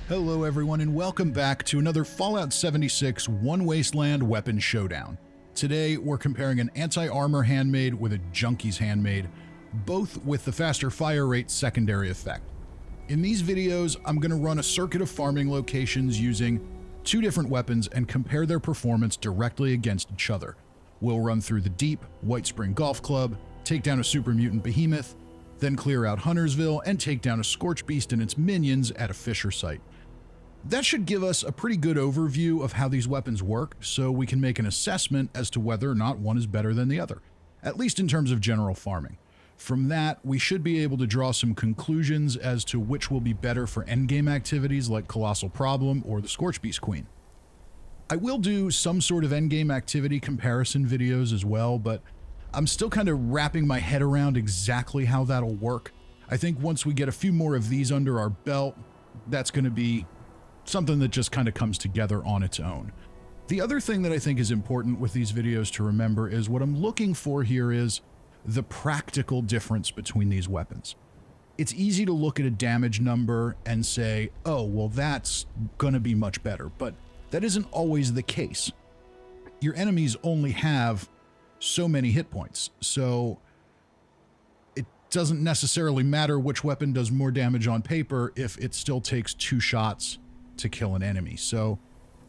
Hello everyone and welcome back to another Fallout 76 One Wasteland Weapon Showdown. Today we're comparing an anti-armor handmade with a Junkie's handmade, both with the faster fire rate secondary effect. In these videos, I'm going to run a circuit of farming locations using two different weapons and compare their performance directly against each other. We'll run through the Deep, Whitespring Golf Club, take down a super mutant Behemoth, then clear out Huntersville and take down a Scorchbeast and its minions at a Fissure Site. That should give us a pretty good overview of how these weapons work, so we can make an assessment as to whether or not one is better than the other, at least in terms of general farming. From that, we should be able to draw some conclusions as to which will be better for endgame activities like Colossal Problem or the Scorchbeast Queen. I will do some sort of endgame activity comparison videos as well, but I'm still kind of wrapping my head around exactly how that'll work. I think once we get a few more of these under our belt, that's going to be something that just kind of comes together on its own. The other thing that I think is important with these videos to remember is what I'm looking for here is the practical difference between these weapons. It's easy to look at a damage number and say, oh, well, that's gonna be much better, but that isn't always the case. Your enemies only have so many hit points, so it doesn't necessarily matter which weapon does more damage on paper if it still takes 2 shots to kill an enemy. So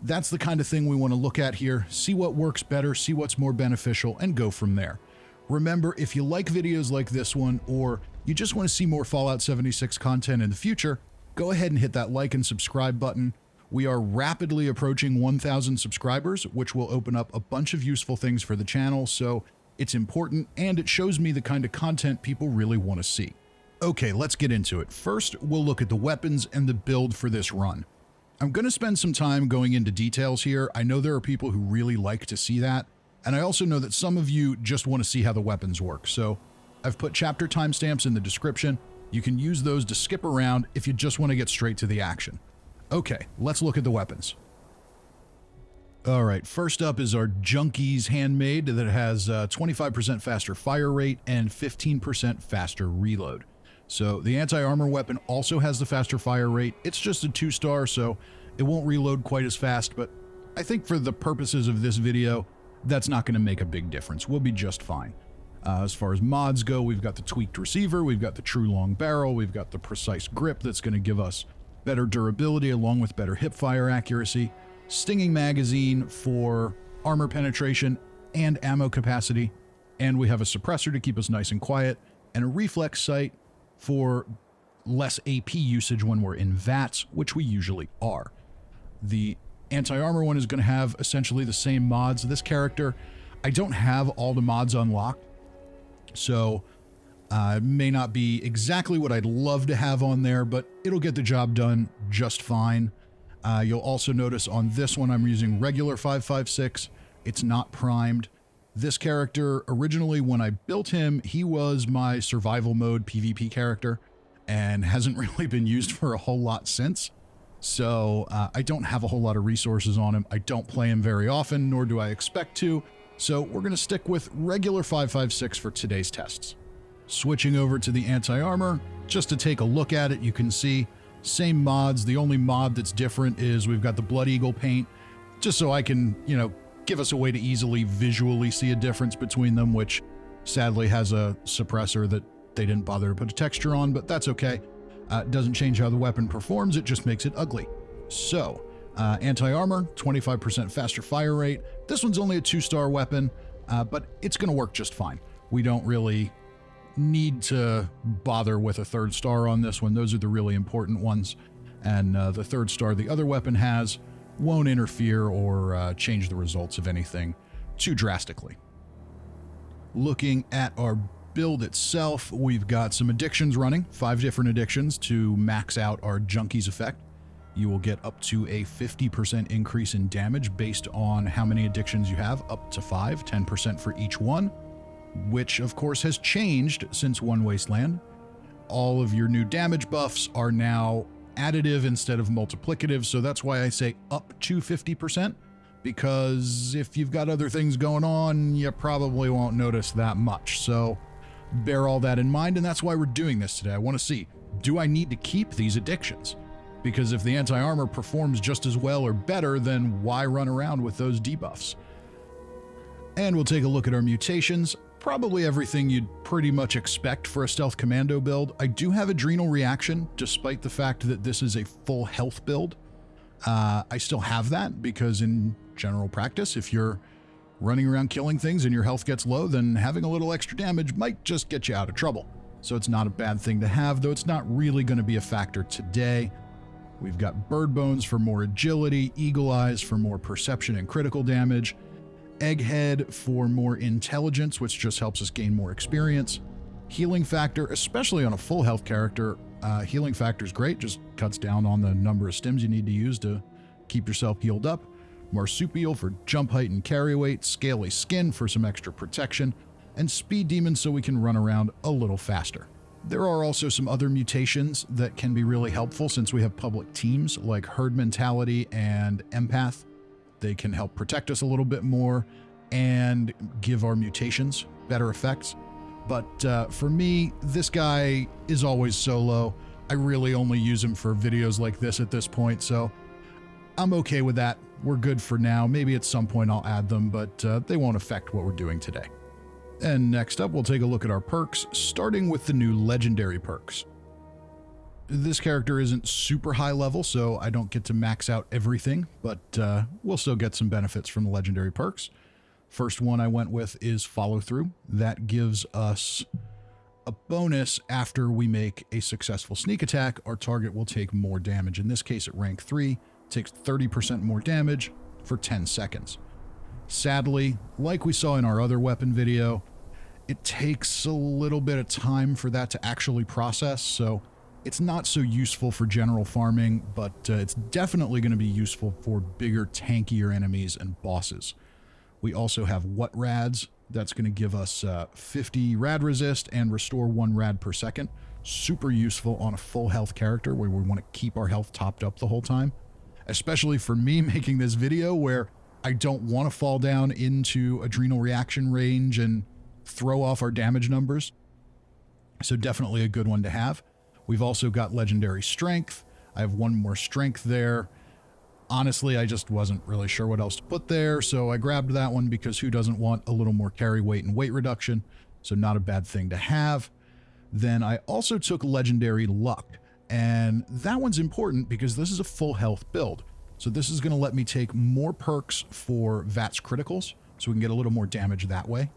that's the kind of thing we want to look at here, see what works better, see what's more beneficial, and go from there. Remember, if you like videos like this one, or you just want to see more Fallout 76 content in the future, go ahead and hit that like and subscribe button. We are rapidly approaching 1,000 subscribers, which will open up a bunch of useful things for the channel, so it's important, and it shows me the kind of content people really want to see. Okay, let's get into it. First, we'll look at the weapons and the build for this run. I'm going to spend some time going into details here. I know there are people who really like to see that, and I also know that some of you just want to see how the weapons work, so I've put chapter timestamps in the description. You can use those to skip around if you just want to get straight to the action. Okay, let's look at the weapons. Alright, first up is our Junkie's handmade that has 25% faster fire rate and 15% faster reload. So the anti-armor weapon also has the faster fire rate. It's just a 2-star, so it won't reload quite as fast, but I think for the purposes of this video, that's not going to make a big difference. We'll be just fine. As far as mods go, we've got the tweaked receiver, we've got the true long barrel, we've got the precise grip that's going to give us better durability along with better hipfire accuracy, stinging magazine for armor penetration and ammo capacity, and we have a suppressor to keep us nice and quiet, and a reflex sight for less AP usage when we're in VATS, which we usually are. The anti-armor one is going to have essentially the same mods. This character, I don't have all the mods unlocked, so it may not be exactly what I'd love to have on there, but it'll get the job done just fine. You'll also notice on this one I'm using regular 5.56. It's not primed. This character, originally when I built him, he was my survival mode PvP character and hasn't really been used for a whole lot since. So I don't have a whole lot of resources on him. I don't play him very often, nor do I expect to. So we're going to stick with regular 5.56 for today's tests. Switching over to the anti-armor, just to take a look at it, you can see same mods. The only mod that's different is we've got the Blood Eagle paint, just so I can, give us a way to easily visually see a difference between them, which sadly has a suppressor that they didn't bother to put a texture on, but that's okay. It doesn't change how the weapon performs, it just makes it ugly. So, anti-armor, 25% faster fire rate. This one's only a 2-star weapon, but it's going to work just fine. We don't really need to bother with a 3rd star on this one. Those are the really important ones. And the 3rd star the other weapon has won't interfere or change the results of anything too drastically. Looking at our build itself, we've got some addictions running, 5 different addictions to max out our Junkie's effect. You will get up to a 50% increase in damage based on how many addictions you have, up to 5, 10% for each one, which of course has changed since One Wasteland. All of your new damage buffs are now additive instead of multiplicative, so that's why I say up to 50%, because if you've got other things going on, you probably won't notice that much. So bear all that in mind, and that's why we're doing this today. I want to see, do I need to keep these addictions? Because if the anti-armor performs just as well or better, then why run around with those debuffs? And we'll take a look at our mutations. Probably everything you'd pretty much expect for a stealth commando build. I do have adrenal reaction, despite the fact that this is a full health build. I still have that because in general practice, if you're running around killing things and your health gets low, then having a little extra damage might just get you out of trouble. So it's not a bad thing to have, though it's not really going to be a factor today. We've got bird bones for more agility, eagle eyes for more perception and critical damage, egghead for more intelligence, which just helps us gain more experience, healing factor, especially on a full health character. Healing factor is great, just cuts down on the number of stims you need to use to keep yourself healed up. Marsupial for jump height and carry weight, scaly skin for some extra protection, and speed demon so we can run around a little faster. There are also some other mutations that can be really helpful since we have public teams like herd mentality and empath. They can help protect us a little bit more and give our mutations better effects. But for me, this guy is always solo. I really only use him for videos like this at this point, so I'm okay with that. We're good for now. Maybe at some point I'll add them, but they won't affect what we're doing today. And next up, we'll take a look at our perks, starting with the new legendary perks. This character isn't super high level, so I don't get to max out everything, but we'll still get some benefits from the legendary perks. First one I went with is follow through. That gives us a bonus after we make a successful sneak attack. Our target will take more damage. In this case, at rank 3, takes 30% more damage for 10 seconds. Sadly, like we saw in our other weapon video, it takes a little bit of time for that to actually process, so it's not so useful for general farming, but it's definitely going to be useful for bigger, tankier enemies and bosses. We also have What Rads. That's going to give us 50 rad resist and restore 1 rad per second. Super useful on a full health character where we want to keep our health topped up the whole time. Especially for me making this video where I don't want to fall down into adrenal reaction range and throw off our damage numbers. So definitely a good one to have. We've also got legendary strength. I have 1 more strength there. Honestly, I just wasn't really sure what else to put there, so I grabbed that one because who doesn't want a little more carry weight and weight reduction? So not a bad thing to have. Then I also took legendary luck, and that one's important because this is a full health build. So this is going to let me take more perks for VATS criticals, so we can get a little more damage that way.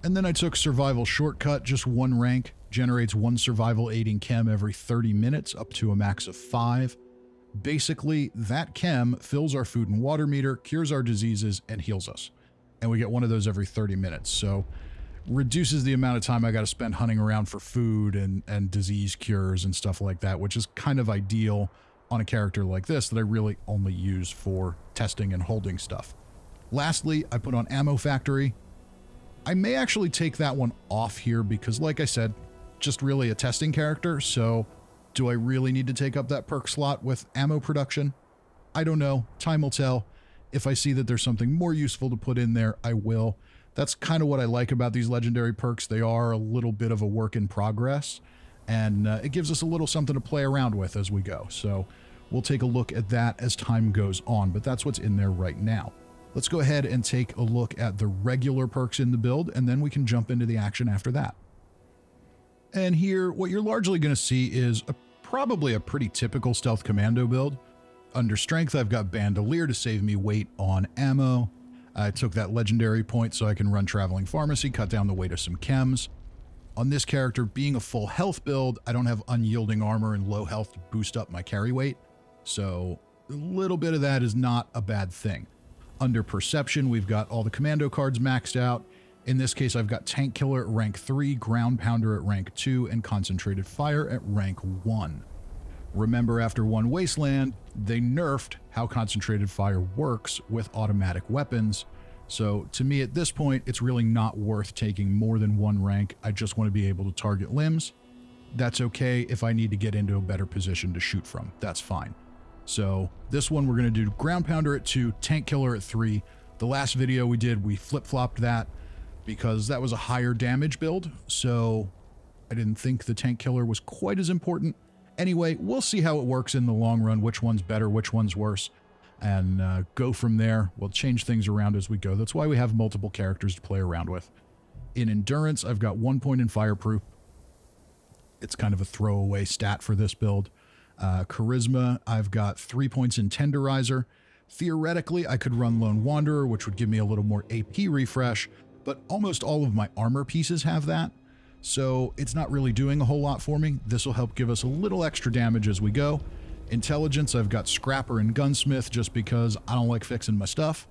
And then I took survival shortcut, just 1 rank, generates 1 survival aiding chem every 30 minutes up to a max of 5. Basically, that chem fills our food and water meter, cures our diseases, and heals us. And we get 1 of those every 30 minutes. So reduces the amount of time I got to spend hunting around for food and disease cures and stuff like that, which is kind of ideal on a character like this that I really only use for testing and holding stuff. Lastly, I put on Ammo Factory. I may actually take that one off here because, like I said, just really a testing character, so do I really need to take up that perk slot with ammo production? I don't know. Time will tell. If I see that there's something more useful to put in there, I will. That's kind of what I like about these legendary perks. They are a little bit of a work in progress, and it gives us a little something to play around with as we go. So we'll take a look at that as time goes on, but that's what's in there right now. Let's go ahead and take a look at the regular perks in the build, and then we can jump into the action after that. And here, what you're largely going to see is probably a pretty typical stealth commando build. Under strength, I've got bandolier to save me weight on ammo. I took that legendary point so I can run traveling pharmacy, cut down the weight of some chems. On this character, being a full health build, I don't have unyielding armor and low health to boost up my carry weight. So a little bit of that is not a bad thing. Under perception, we've got all the commando cards maxed out. In this case, I've got Tank Killer at rank 3, Ground Pounder at rank 2, and Concentrated Fire at rank 1. Remember, after One Wasteland, they nerfed how Concentrated Fire works with automatic weapons. So to me at this point, it's really not worth taking more than 1 rank. I just want to be able to target limbs. That's okay if I need to get into a better position to shoot from. That's fine. So this one, we're going to do Ground Pounder at 2, Tank Killer at 3. The last video we did, we flip-flopped that because that was a higher damage build, so I didn't think the Tank Killer was quite as important. Anyway, we'll see how it works in the long run, which one's better, which one's worse, and go from there. We'll change things around as we go. That's why we have multiple characters to play around with. In Endurance, I've got 1 point in Fireproof. It's kind of a throwaway stat for this build. Charisma, I've got 3 points in Tenderizer. Theoretically, I could run Lone Wanderer, which would give me a little more AP refresh, but almost all of my armor pieces have that, so it's not really doing a whole lot for me. This will help give us a little extra damage as we go. Intelligence, I've got Scrapper and Gunsmith just because I don't like fixing my stuff.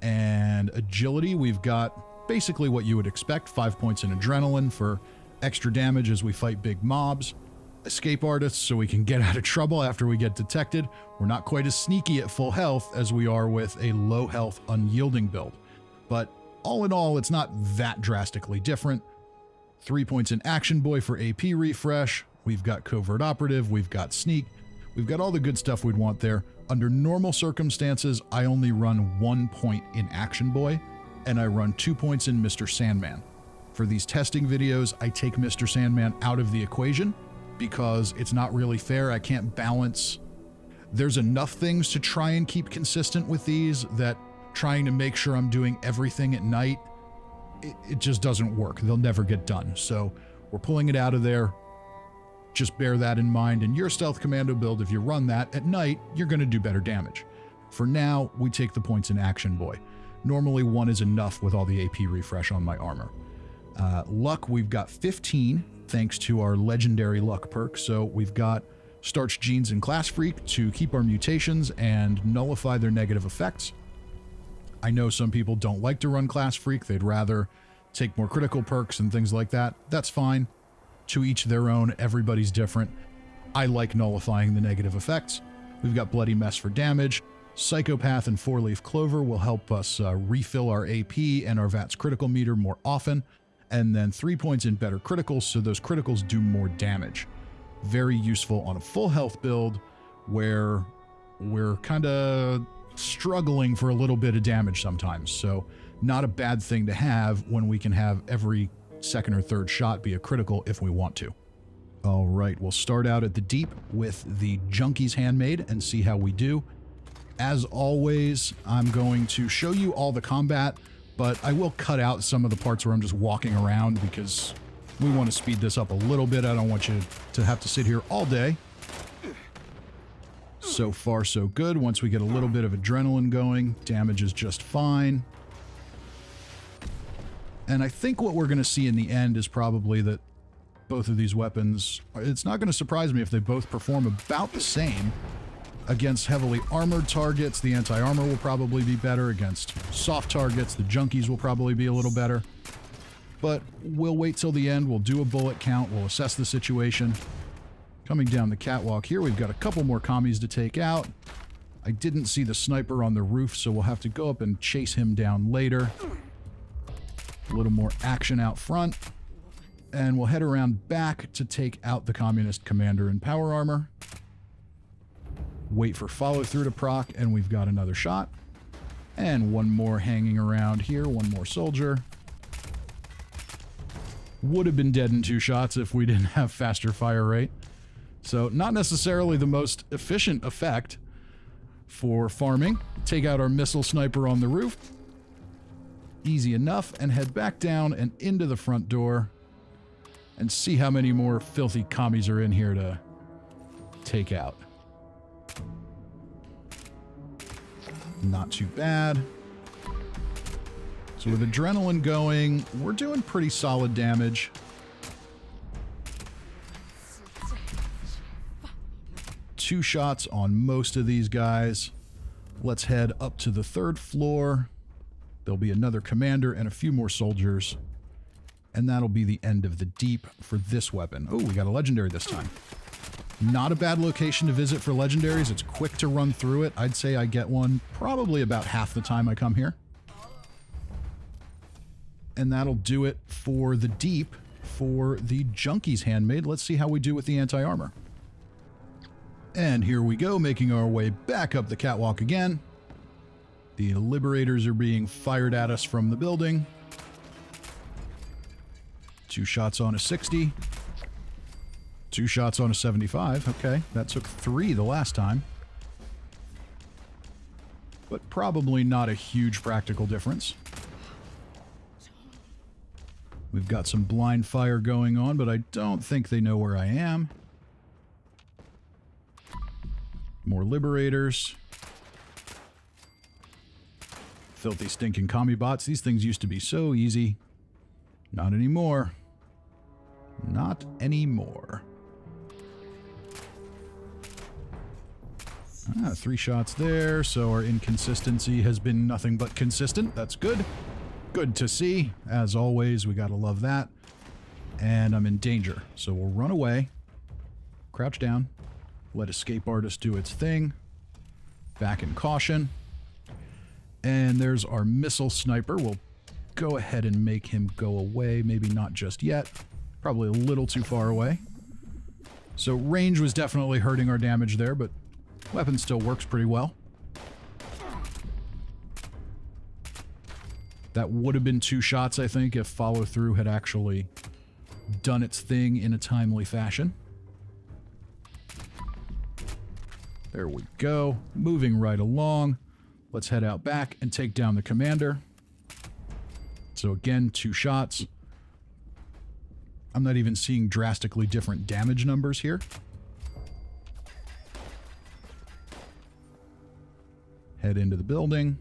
And Agility, we've got basically what you would expect, 5 points in Adrenaline for extra damage as we fight big mobs. Escape Artists, so we can get out of trouble after we get detected. We're not quite as sneaky at full health as we are with a low health unyielding build, but all in all, it's not that drastically different. 3 points in Action Boy for AP refresh. We've got Covert Operative, we've got Sneak, we've got all the good stuff we'd want there. Under normal circumstances, I only run 1 point in Action Boy, and I run 2 points in Mr. Sandman. For these testing videos, I take Mr. Sandman out of the equation because it's not really fair. I can't balance. There's enough things to try and keep consistent with these that trying to make sure I'm doing everything at night, it just doesn't work. They'll never get done. So we're pulling it out of there. Just bear that in mind. In your Stealth Commando build, if you run that at night, you're going to do better damage. For now, we take the points in Action Boy. Normally 1 is enough with all the AP refresh on my armor. Luck, we've got 15 thanks to our Legendary Luck perk. So we've got Starch Genes and Class Freak to keep our mutations and nullify their negative effects. I know some people don't like to run Class Freak. They'd rather take more critical perks and things like that. That's fine. To each their own. Everybody's different. I like nullifying the negative effects. We've got Bloody Mess for damage. Psychopath and 4-Leaf Clover will help us refill our AP and our VATS critical meter more often. And then 3 points in Better Criticals, so those criticals do more damage. Very useful on a full health build where we're kind of struggling for a little bit of damage sometimes. So not a bad thing to have when we can have every second or third shot be a critical if we want to. All right, we'll start out at the deep with the Junkie's Handmade and see how we do. As always, I'm going to show you all the combat, but I will cut out some of the parts where I'm just walking around because we want to speed this up a little bit. I don't want you to have to sit here all day. So far, so good. Once we get a little bit of adrenaline going, damage is just fine. And I think what we're going to see in the end is probably that both of these weapons, it's not going to surprise me if they both perform about the same. Against heavily armored targets, the anti-armor will probably be better. Against soft targets, the junkies will probably be a little better. But we'll wait till the end. We'll do a bullet count. We'll assess the situation. Coming down the catwalk here, we've got a couple more commies to take out. I didn't see the sniper on the roof, so we'll have to go up and chase him down later. A little more action out front. And we'll head around back to take out the communist commander in power armor. Wait for follow through to proc, and we've got another shot. And one more hanging around here, one more soldier. Would have been dead in 2 shots if we didn't have faster fire rate. So not necessarily the most efficient effect for farming. Take out our missile sniper on the roof. Easy enough, and head back down and into the front door and see how many more filthy commies are in here to take out. Not too bad. So with adrenaline going, we're doing pretty solid damage. Two shots on most of these guys. Let's head up to the 3rd floor. There'll be another commander and a few more soldiers. And that'll be the end of the deep for this weapon. Oh, we got a legendary this time. Not a bad location to visit for legendaries. It's quick to run through it. I'd say I get one probably about half the time I come here. And that'll do it for the deep for the Junkie's Handmade. Let's see how we do with the anti-armor. And here we go, making our way back up the catwalk again. The Liberators are being fired at us from the building. 2 shots on a 60. 2 shots on a 75. Okay, that took 3 the last time. But probably not a huge practical difference. We've got some blind fire going on, but I don't think they know where I am. More liberators. Filthy stinking commie bots. These things used to be so easy. Not anymore. Not anymore. 3 shots there, so our inconsistency has been nothing but consistent. That's good. Good to see. As always, we gotta love that. And I'm in danger, so we'll run away. Crouch down. Let Escape Artist do its thing. Back in caution. And there's our missile sniper. We'll go ahead and make him go away. Maybe not just yet. Probably a little too far away. So range was definitely hurting our damage there, but weapon still works pretty well. That would have been 2 shots, I think, if follow-through had actually done its thing in a timely fashion. There we go. Moving right along. Let's head out back and take down the commander. So again, 2 shots. I'm not even seeing drastically different damage numbers here. Head into the building.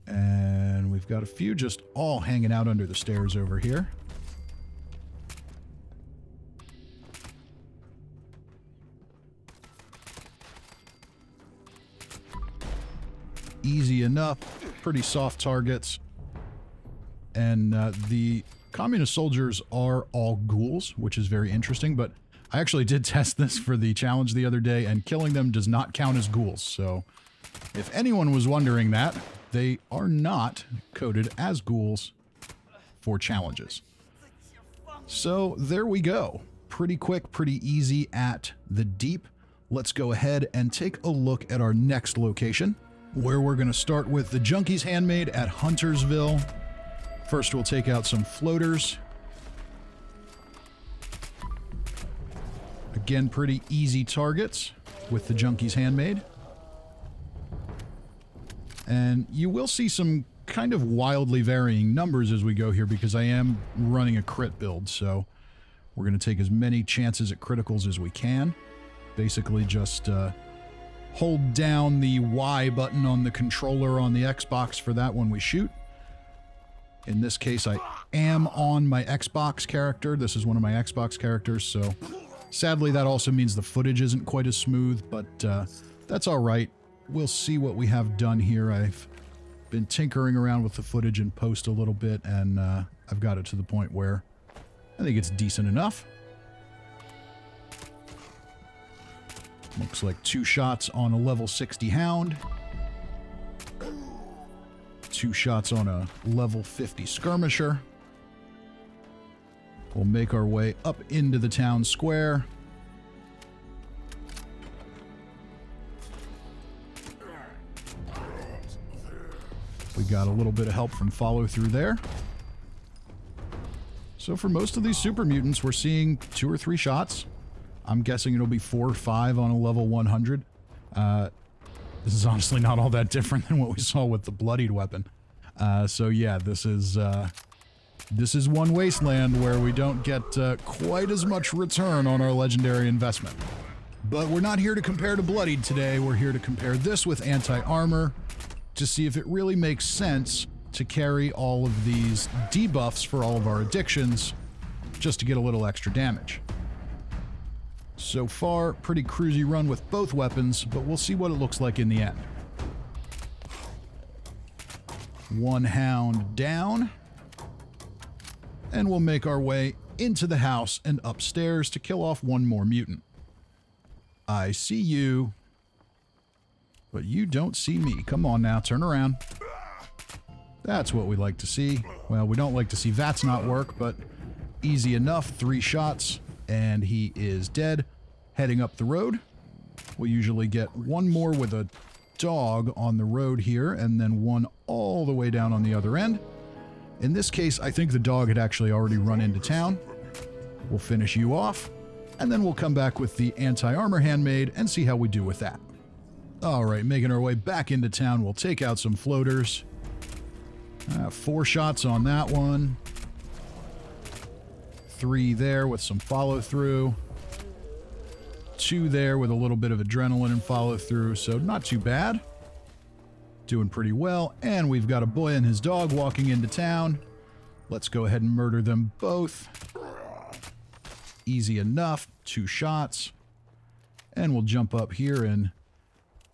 And we've got a few just all hanging out under the stairs over here. Easy enough. Pretty soft targets. And the communist soldiers are all ghouls, which is very interesting, but I actually did test this for the challenge the other day, and killing them does not count as ghouls. So if anyone was wondering that, they are not coded as ghouls for challenges. So there we go. Pretty quick, pretty easy at the deep. Let's go ahead and take a look at our next location, where we're going to start with the Junkie's Handmade at Huntersville. First, we'll take out some floaters. Again, pretty easy targets with the Junkie's Handmade. And you will see some kind of wildly varying numbers as we go here, because I am running a crit build, so we're going to take as many chances at criticals as we can. Basically just hold down the Y button on the controller on the Xbox for that when we shoot. In this case, I am on my Xbox character. This is one of my Xbox characters, so sadly that also means the footage isn't quite as smooth, but that's all right. We'll see what we have done here. I've been tinkering around with the footage in post a little bit, and I've got it to the point where I think it's decent enough. Looks like 2 shots on a level 60 Hound. 2 shots on a level 50 Skirmisher. We'll make our way up into the town square. We got a little bit of help from follow-through there. So for most of these super mutants, we're seeing 2 or 3 shots. I'm guessing it'll be 4 or 5 on a level 100. This is honestly not all that different than what we saw with the bloodied weapon. So yeah, this is One Wasteland, where we don't get quite as much return on our legendary investment. But we're not here to compare to bloodied today. We're here to compare this with anti-armor to see if it really makes sense to carry all of these debuffs for all of our addictions just to get a little extra damage. So far, pretty cruisy run with both weapons, but we'll see what it looks like in the end. 1 Hound down. And we'll make our way into the house and upstairs to kill off 1 more mutant. I see you, but you don't see me. Come on now, turn around. That's what we like to see. Well, we don't like to see VATS not work, but easy enough. 3 shots, and he is dead. Heading up the road. We'll usually get 1 more with a dog on the road here, and then 1 all the way down on the other end. In this case, I think the dog had actually already run into town. We'll finish you off, and then we'll come back with the anti-armor Handmade and see how we do with that. All right, making our way back into town, we'll take out some floaters. 4 shots on that one. 3 there with some follow-through. 2 there with a little bit of adrenaline and follow-through, so not too bad. Doing pretty well, and we've got a boy and his dog walking into town. Let's go ahead and murder them both. Easy enough. 2 shots. And we'll jump up here and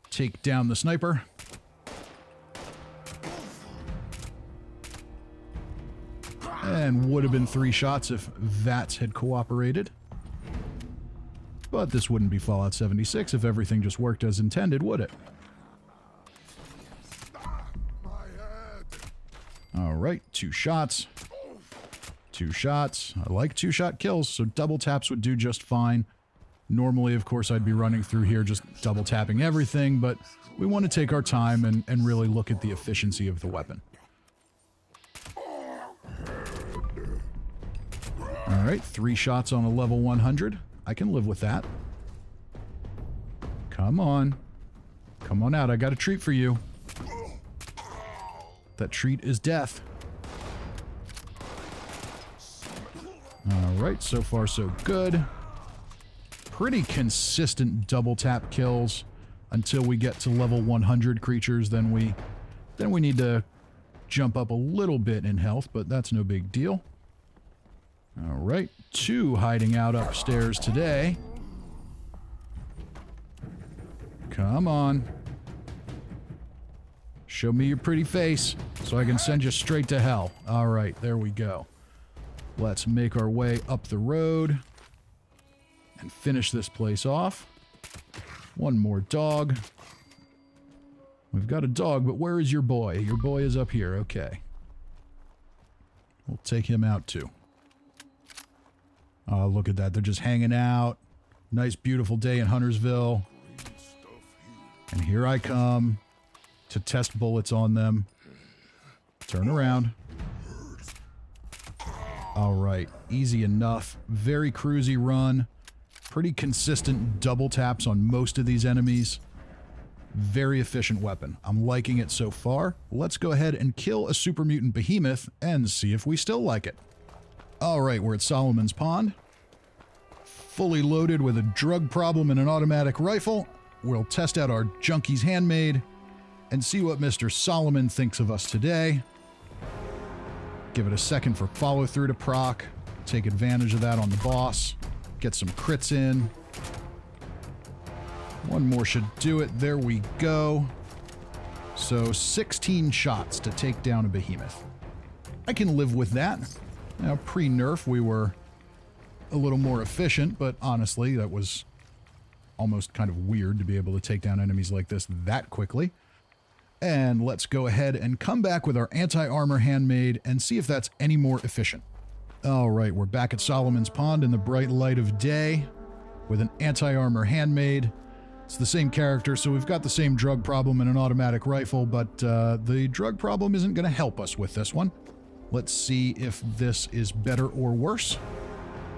take down the sniper. And would have been 3 shots if VATS had cooperated. But this wouldn't be Fallout 76 if everything just worked as intended, would it? Alright, 2 shots. 2 shots. I like 2-shot kills, so double taps would do just fine. Normally, of course, I'd be running through here just double tapping everything, but we want to take our time and really look at the efficiency of the weapon. Alright, 3 shots on a level 100. I can live with that. Come on. Come on out, I got a treat for you. That treat is death. Alright, so far so good. Pretty consistent double tap kills until we get to level 100 creatures. Then we need to jump up a little bit in health, but that's no big deal. Alright, 2 hiding out upstairs today. Come on. Show me your pretty face so I can send you straight to hell. Alright, there we go. Let's make our way up the road and finish this place off. 1 more dog. We've got a dog, but where is your boy? Your boy is up here, okay. We'll take him out too. Oh, look at that, they're just hanging out. Nice, beautiful day in Huntersville. And here I come to test bullets on them. Turn around. Alright, easy enough. Very cruisy run. Pretty consistent double taps on most of these enemies. Very efficient weapon. I'm liking it so far. Let's go ahead and kill a super mutant behemoth and see if we still like it. Alright, we're at Solomon's Pond. Fully loaded with a drug problem and an automatic rifle. We'll test out our Junkie's Handmade and see what Mr. Solomon thinks of us today. Give it a second for follow-through to proc. Take advantage of that on the boss. Get some crits in. 1 more should do it. There we go. So 16 shots to take down a behemoth. I can live with that. Now, pre-nerf, we were a little more efficient, but honestly, that was almost kind of weird to be able to take down enemies like this that quickly. And let's go ahead and come back with our anti-armor Handmade and see if that's any more efficient. Alright, we're back at Solomon's Pond in the bright light of day with an anti-armor Handmade. It's the same character, so we've got the same drug problem and an automatic rifle, but the drug problem isn't going to help us with this one. Let's see if this is better or worse.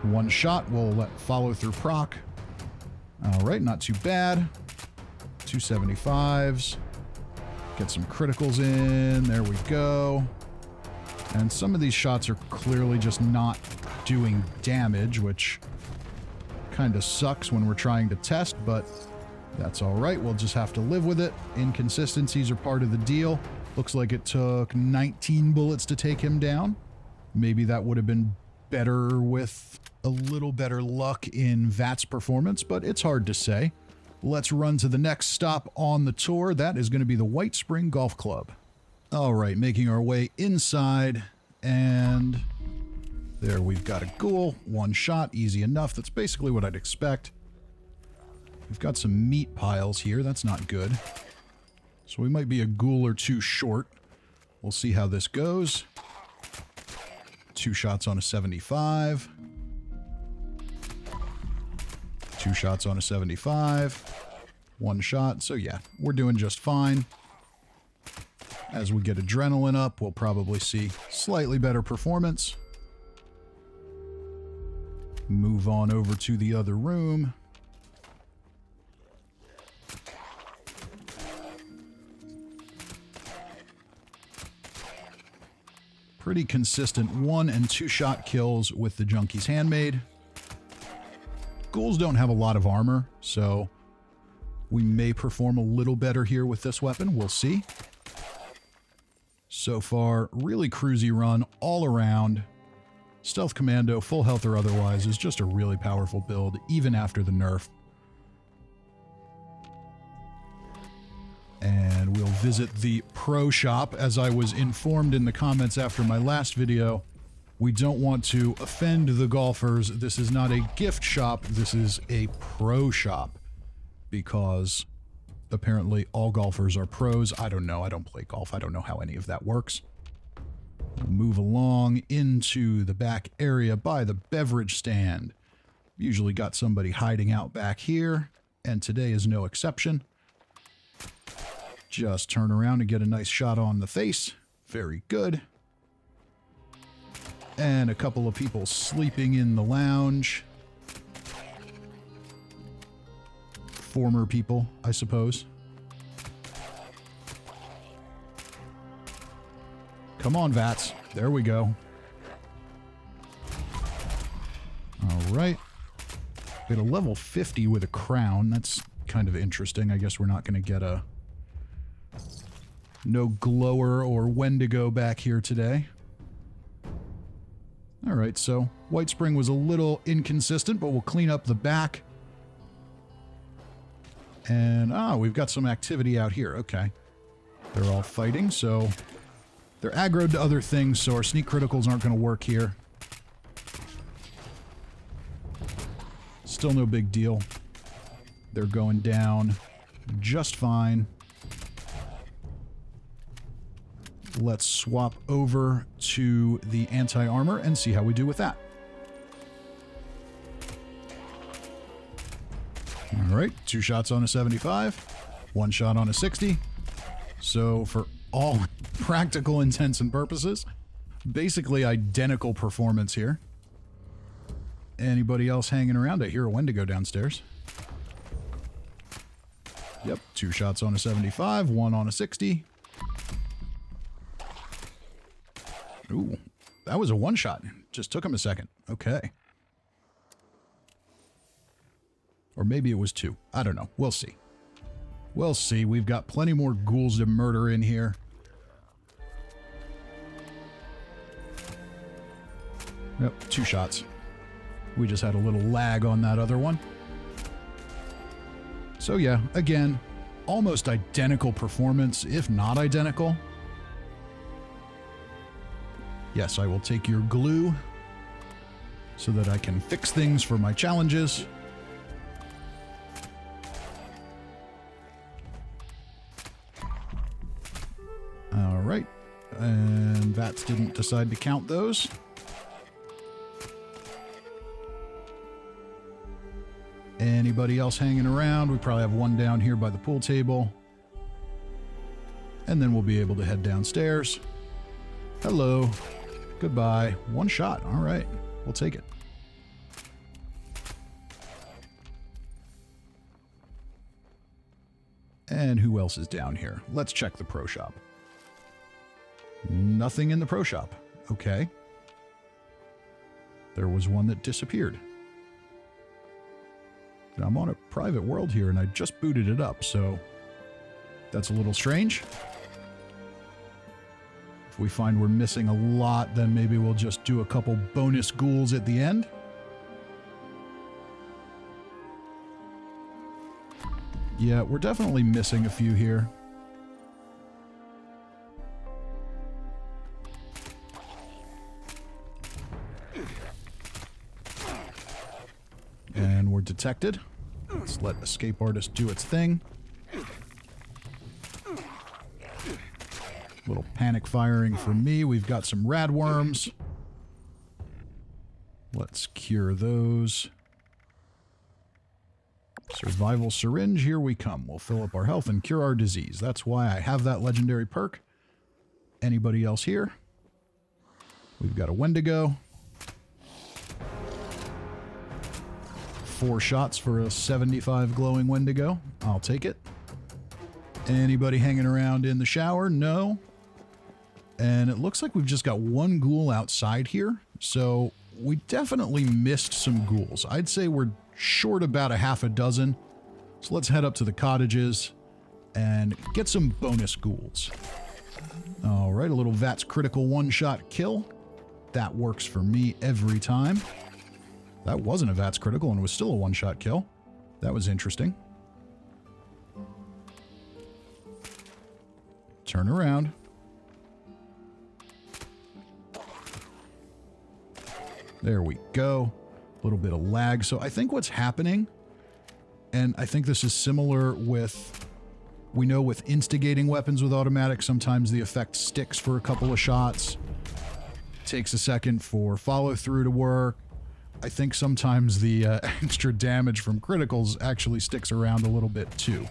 1 shot, we'll let follow through proc. Alright, not too bad. 275s. Get some criticals in. There we go. And some of these shots are clearly just not doing damage, which kind of sucks when we're trying to test, but that's alright. We'll just have to live with it. Inconsistencies are part of the deal. Looks like it took 19 bullets to take him down. Maybe that would have been better with a little better luck in VATS performance, but it's hard to say. Let's run to the next stop on the tour. That is going to be the Whitespring Golf Club. Alright, making our way inside, and there we've got a ghoul. 1 shot, easy enough. That's basically what I'd expect. We've got some meat piles here. That's not good. So we might be a ghoul or 2 short. We'll see how this goes. 2 shots on a 75. 2 shots on a 75. 1 shot. So yeah, we're doing just fine. As we get adrenaline up, we'll probably see slightly better performance. Move on over to the other room. Pretty consistent 1 and 2 shot kills with the Junkie's Handmade. Ghouls don't have a lot of armor, so we may perform a little better here with this weapon. We'll see. So far, really cruisy run all around. Stealth Commando, full health or otherwise, is just a really powerful build, even after the nerf. And we'll visit the pro shop. As I was informed in the comments after my last video, we don't want to offend the golfers. This is not a gift shop, this is a pro shop. Because apparently all golfers are pros. I don't know, I don't play golf. I don't know how any of that works. We'll move along into the back area by the beverage stand. Usually got somebody hiding out back here, and today is no exception. Just turn around and get a nice shot on the face. Very good. And a couple of people sleeping in the lounge. Former people, I suppose. Come on, Vats. There we go. All right. We had a level 50 with a crown. That's kind of interesting. I guess we're not going to get a... no glower or Wendigo back here today. Alright, so Whitespring was a little inconsistent, but we'll clean up the back. And, we've got some activity out here. Okay. They're all fighting, so they're aggroed to other things, so our sneak criticals aren't going to work here. Still no big deal. They're going down just fine. Let's swap over to the anti-armor and see how we do with that. Alright, 2 shots on a 75, 1 shot on a 60. So for all practical intents and purposes, basically identical performance here. Anybody else hanging around? I hear a Wendigo downstairs. Yep, 2 shots on a 75, 1 on a 60. Ooh, that was a 1 shot. Just took him a second. Okay. Or maybe it was 2. I don't know. We'll see. We'll see. We've got plenty more ghouls to murder in here. Yep, 2 shots. We just had a little lag on that other one. So yeah, again, almost identical performance, if not identical. Yes, I will take your glue so that I can fix things for my challenges. All right. And Vats didn't decide to count those. Anybody else hanging around? We probably have one down here by the pool table. And then we'll be able to head downstairs. Hello. Goodbye. 1 shot. All right. We'll take it. And who else is down here? Let's check the pro shop. Nothing in the pro shop. Okay. There was one that disappeared. I'm on a private world here and I just booted it up, so that's a little strange. If we find we're missing a lot, then maybe we'll just do a couple bonus ghouls at the end. Yeah, we're definitely missing a few here. And we're detected. Let's let Escape Artist do its thing. Little panic firing for me. We've got some radworms. Let's cure those. Survival syringe, here we come. We'll fill up our health and cure our disease. That's why I have that legendary perk. Anybody else here? We've got a Wendigo. 4 shots for a 75 glowing Wendigo. I'll take it. Anybody hanging around in the shower? No. And it looks like we've just got 1 ghoul outside here. So we definitely missed some ghouls. I'd say we're short about a half a dozen. So let's head up to the cottages and get some bonus ghouls. All right, a little VATS critical 1-shot kill. That works for me every time. That wasn't a VATS critical and was still a 1-shot kill. That was interesting. Turn around. There we go. A little bit of lag. So I think what's happening, and I think this is similar with, we know with instigating weapons with automatic, sometimes the effect sticks for a couple of shots. Takes a second for follow through to work. I think sometimes the extra damage from criticals actually sticks around a little bit too.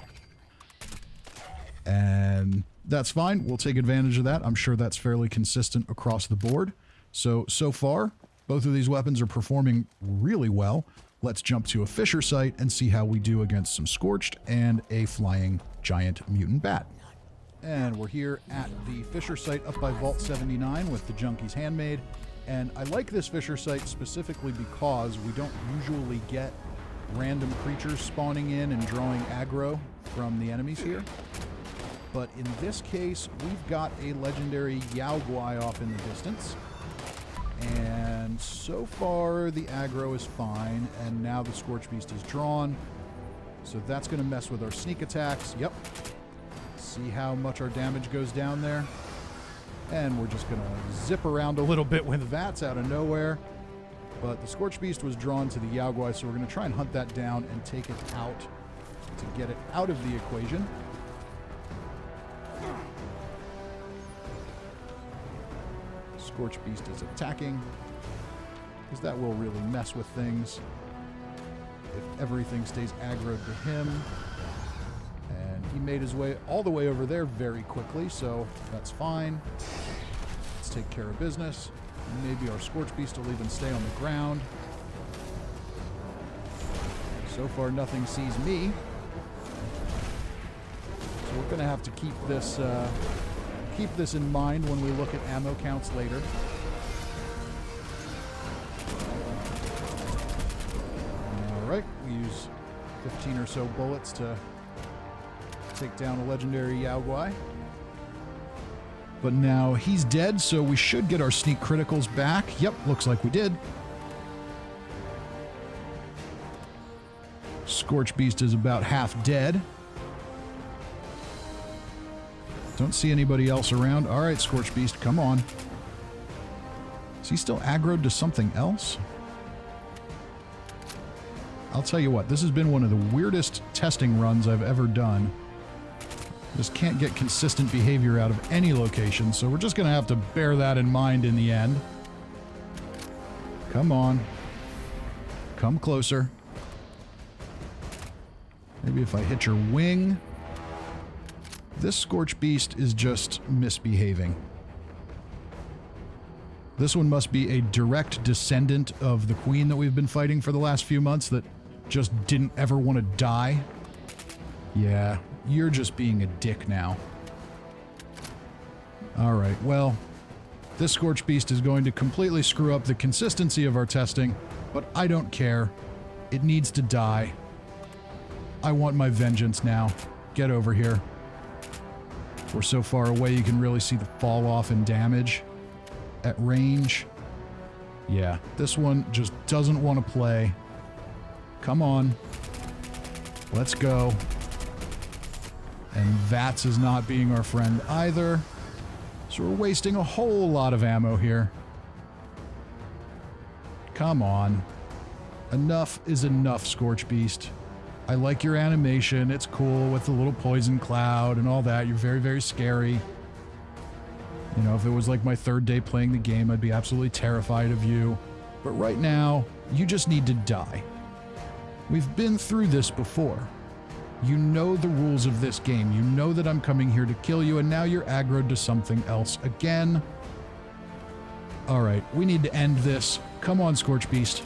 And that's fine. We'll take advantage of that. I'm sure that's fairly consistent across the board. So far, both of these weapons are performing really well. Let's jump to a Fissure Site and see how we do against some Scorched and a flying giant mutant bat. And we're here at the Fissure Site up by Vault 79 with the Junkie's Handmade. And I like this Fissure Site specifically because we don't usually get random creatures spawning in and drawing aggro from the enemies here. But in this case, we've got a legendary Yao Guai off in the distance. And so far, the aggro is fine, and now the Scorchbeast is drawn. So that's going to mess with our sneak attacks. Yep. See how much our damage goes down there. And we're just going to zip around a little bit with VATS out of nowhere. But the Scorchbeast was drawn to the Yao Guai, so we're going to try and hunt that down and take it out to get it out of the equation. Scorchbeast is attacking, because that will really mess with things if everything stays aggroed to him. And he made his way all the way over there very quickly, so that's fine. Let's take care of business. Maybe our Scorchbeast will even stay on the ground. So far, nothing sees me. So we're going to have to keep this in mind when we look at ammo counts later. Alright, we use 15 or so bullets to take down a legendary Yao Guai. But now he's dead, so we should get our sneak criticals back. Yep, looks like we did. Scorchbeast is about half dead. Don't see anybody else around. All right, Scorchbeast, come on. Is he still aggroed to something else? I'll tell you what, this has been one of the weirdest testing runs I've ever done. Just can't get consistent behavior out of any location, so we're just going to have to bear that in mind in the end. Come on. Come closer. Maybe if I hit your wing. This Scorchbeast is just misbehaving. This one must be a direct descendant of the queen that we've been fighting for the last few months that just didn't ever want to die. Yeah, you're just being a dick now. Alright, well, this Scorchbeast is going to completely screw up the consistency of our testing, but I don't care. It needs to die. I want my vengeance now. Get over here. We're so far away you can really see the fall off in damage at range. Yeah, this one just doesn't want to play. Come on. Let's go. And VATS is not being our friend either. So we're wasting a whole lot of ammo here. Come on. Enough is enough, Scorchbeast. I like your animation. It's cool with the little poison cloud and all that. You're very, very scary. You know, if it was like my third day playing the game, I'd be absolutely terrified of you. But right now, you just need to die. We've been through this before. You know the rules of this game. You know that I'm coming here to kill you, and now you're aggroed to something else again. Alright, we need to end this. Come on, Scorchbeast.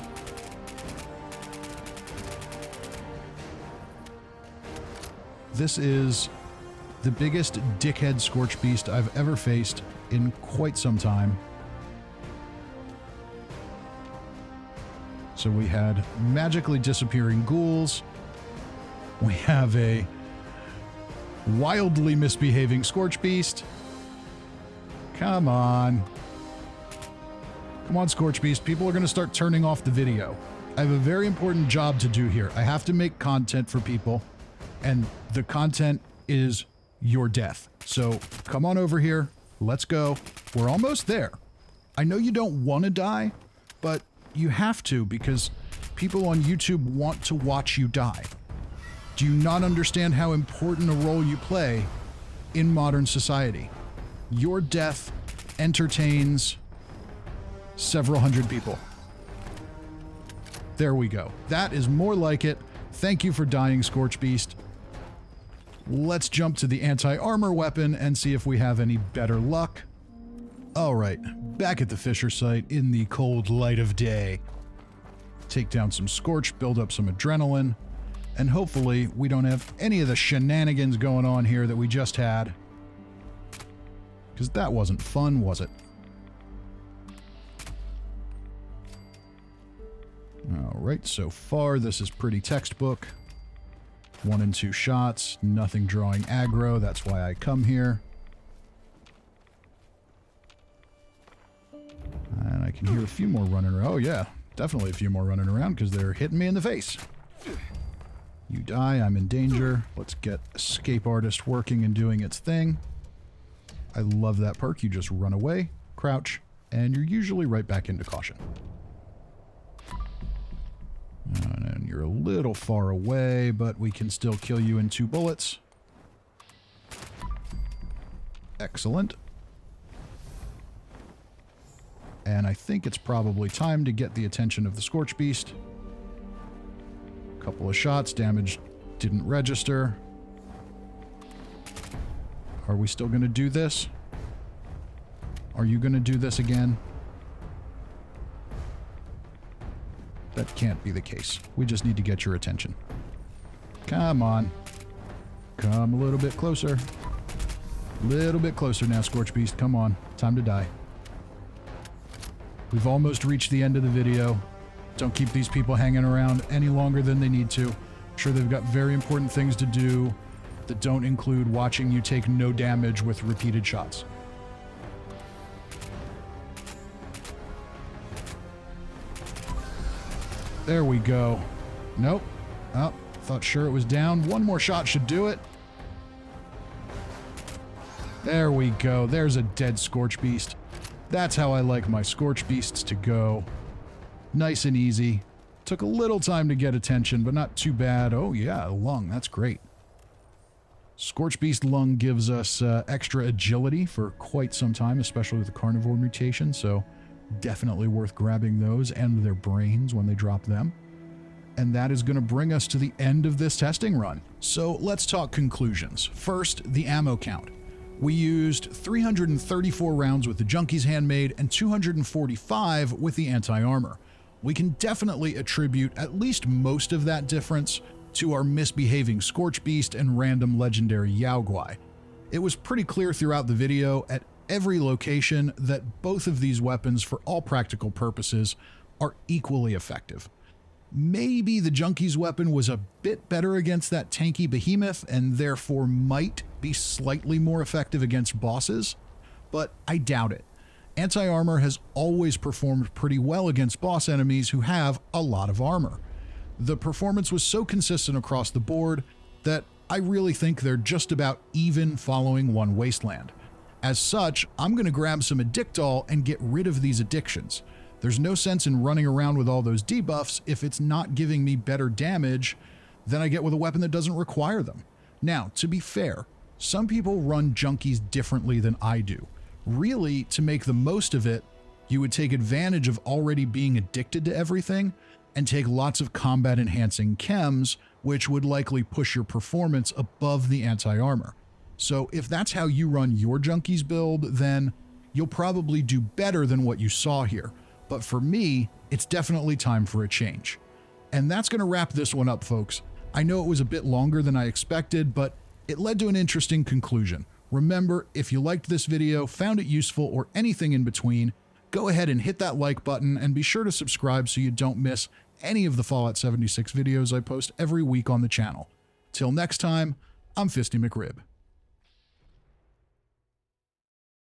This is the biggest dickhead Scorchbeast I've ever faced in quite some time. So we had magically disappearing ghouls. We have a wildly misbehaving Scorchbeast. Come on. Come on, Scorchbeast. People are going to start turning off the video. I have a very important job to do here. I have to make content for people, and the content is your death. So come on over here. Let's go. We're almost there. I know you don't want to die, but you have to because people on YouTube want to watch you die. Do you not understand how important a role you play in modern society? Your death entertains several hundred people. There we go. That is more like it. Thank you for dying, Scorchbeast. Let's jump to the anti-armor weapon and see if we have any better luck. All right, back at the Fissure Site in the cold light of day. Take down some Scorch, build up some adrenaline, and hopefully we don't have any of the shenanigans going on here that we just had. Because that wasn't fun, was it? Alright, so far this is pretty textbook. 1 and 2 shots, nothing drawing aggro, that's why I come here. And I can hear a few more running around. Oh yeah, definitely a few more running around because they're hitting me in the face. You die, I'm in danger. Let's get Escape Artist working and doing its thing. I love that perk. You just run away, crouch, and you're usually right back into caution. And you're a little far away, but we can still kill you in 2 bullets. Excellent. And I think it's probably time to get the attention of the Scorchbeast. Couple of shots, damage didn't register. Are we still going to do this? Are you going to do this again? That can't be the case. We just need to get your attention. Come on. Come a little bit closer. Little bit closer now, Scorchbeast. Come on. Time to die. We've almost reached the end of the video. Don't keep these people hanging around any longer than they need to. I'm sure they've got very important things to do that don't include watching you take no damage with repeated shots. There we go. Nope. Oh, thought sure it was down. One more shot should do it. There we go. There's a dead Scorchbeast. That's how I like my Scorchbeasts to go. Nice and easy. Took a little time to get attention, but not too bad. Oh yeah, a lung. That's great. Scorchbeast lung gives us extra agility for quite some time, especially with the carnivore mutation, so definitely worth grabbing those and their brains when they drop them. And that is going to bring us to the end of this testing run. So let's talk conclusions. First, the ammo count. We used 334 rounds with the Junkie's Handmade and 245 with the anti-armor. We can definitely attribute at least most of that difference to our misbehaving Scorchbeast and random legendary Yaoguai. It was pretty clear throughout the video at every location that both of these weapons, for all practical purposes, are equally effective. Maybe the Junkie's weapon was a bit better against that tanky Behemoth and therefore might be slightly more effective against bosses, but I doubt it. Anti-armor has always performed pretty well against boss enemies who have a lot of armor. The performance was so consistent across the board that I really think they're just about even following One Wasteland. As such, I'm going to grab some Addictol and get rid of these addictions. There's no sense in running around with all those debuffs if it's not giving me better damage than I get with a weapon that doesn't require them. Now, to be fair, some people run Junkies differently than I do. Really, to make the most of it, you would take advantage of already being addicted to everything and take lots of combat-enhancing chems, which would likely push your performance above the anti-armor. So if that's how you run your Junkies build, then you'll probably do better than what you saw here. But for me, it's definitely time for a change. And that's going to wrap this one up, folks. I know it was a bit longer than I expected, but It led to an interesting conclusion. Remember, if you liked this video, found it useful, or anything in between, go ahead and hit that like button and be sure to subscribe so you don't miss any of the Fallout 76 videos I post every week on the channel. Till next time, I'm Fisty McRib.